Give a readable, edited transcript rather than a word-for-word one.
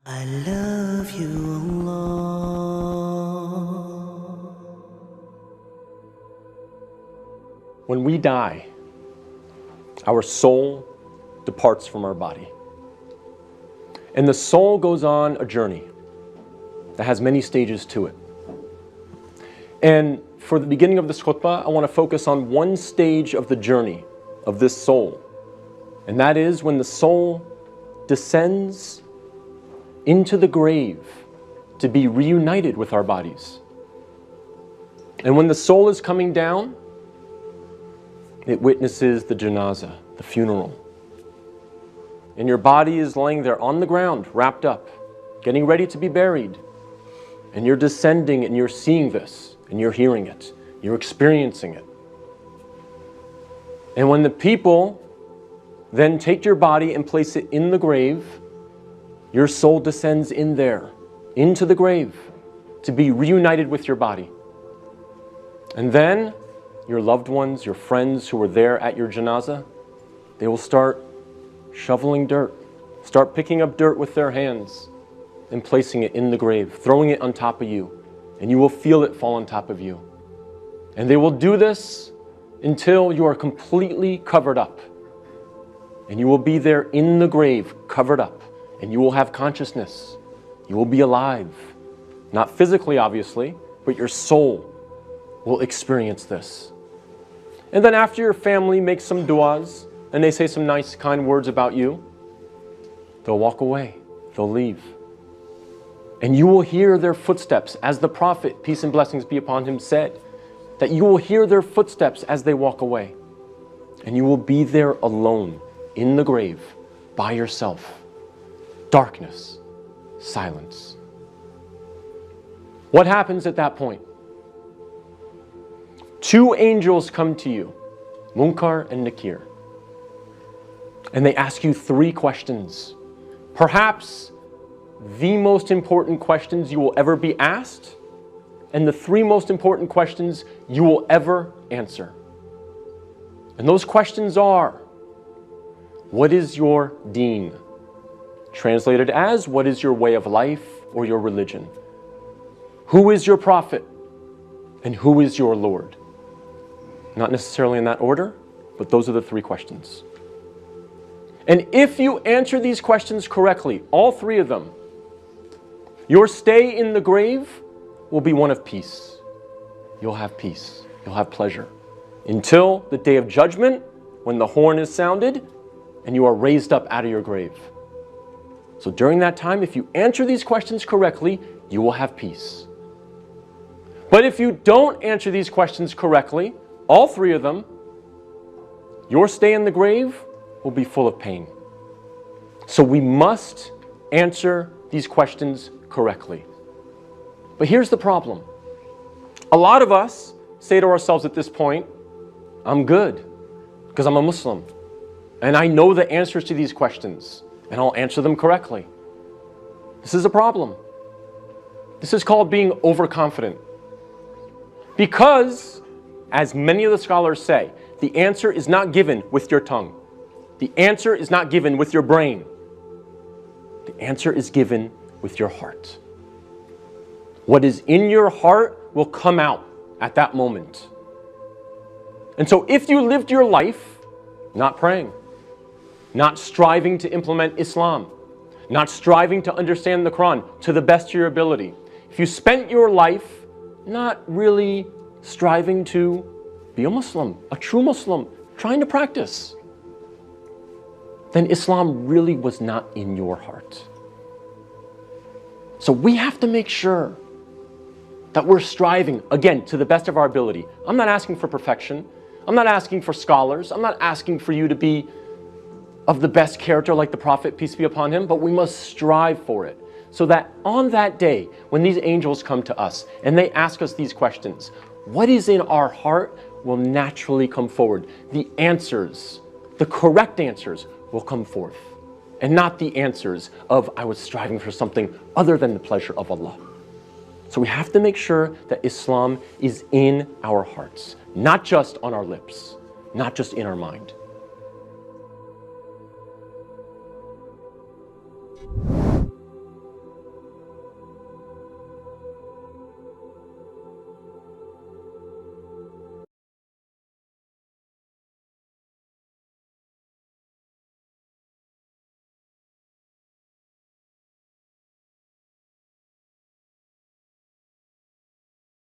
I love you, Allah. When we die, our soul departs from our body. And the soul goes on a journey that has many stages to it. And for the beginning of this khutbah, I want to focus on one stage of the journey of this soul. And that is when the soul descends into the grave to be reunited with our bodies. And when the soul is coming down, it witnesses the janazah, the funeral. And your body is laying there on the ground, wrapped up, getting ready to be buried. And you're descending and you're seeing this, and you're hearing it, you're experiencing it. And when the people then take your body and place it in the grave, your soul descends in there, into the grave, to be reunited with your body. And then your loved ones, your friends who were there at your janazah, they will start shoveling dirt, start picking up dirt with their hands and placing it in the grave, throwing it on top of you, and you will feel it fall on top of you. And they will do this until you are completely covered up. And you will be there in the grave, covered up, and you will have consciousness. You will be alive. Not physically, obviously, but your soul will experience this. And then after your family makes some du'as, and they say some nice, kind words about you, they'll walk away, they'll leave. And you will hear their footsteps, as the Prophet, peace and blessings be upon him, said, that you will hear their footsteps as they walk away. And you will be there alone, in the grave, by yourself. Darkness, silence. What happens at that point? Two angels come to you, Munkar and Nakir. And they ask you three questions. Perhaps the most important questions you will ever be asked, and the three most important questions you will ever answer. And those questions are, what is your deen? Translated as, what is your way of life or your religion? Who is your prophet? And who is your Lord? Not necessarily in that order, but those are the three questions. And if you answer these questions correctly, all three of them, your stay in the grave will be one of peace. You'll have peace. You'll have pleasure. Until the day of judgment, when the horn is sounded and you are raised up out of your grave. So during that time, if you answer these questions correctly, you will have peace. But if you don't answer these questions correctly, all three of them, your stay in the grave will be full of pain. So we must answer these questions correctly. But here's the problem. A lot of us say to ourselves at this point, I'm good because I'm a Muslim and I know the answers to these questions and I'll answer them correctly. This is a problem. This is called being overconfident. Because, as many of the scholars say, the answer is not given with your tongue. The answer is not given with your brain. The answer is given with your heart. What is in your heart will come out at that moment. And so if you lived your life not praying, not striving to implement Islam, not striving to understand the Quran to the best of your ability, if you spent your life not really striving to be a Muslim, a true Muslim, trying to practice, then Islam really was not in your heart. So we have to make sure that we're striving, again, to the best of our ability. I'm not asking for perfection. I'm not asking for scholars. I'm not asking for you to be of the best character like the Prophet, peace be upon him, but we must strive for it. So that on that day, when these angels come to us and they ask us these questions, what is in our heart will naturally come forward. The answers, the correct answers will come forth. And not the answers of, I was striving for something other than the pleasure of Allah. So we have to make sure that Islam is in our hearts, not just on our lips, not just in our mind.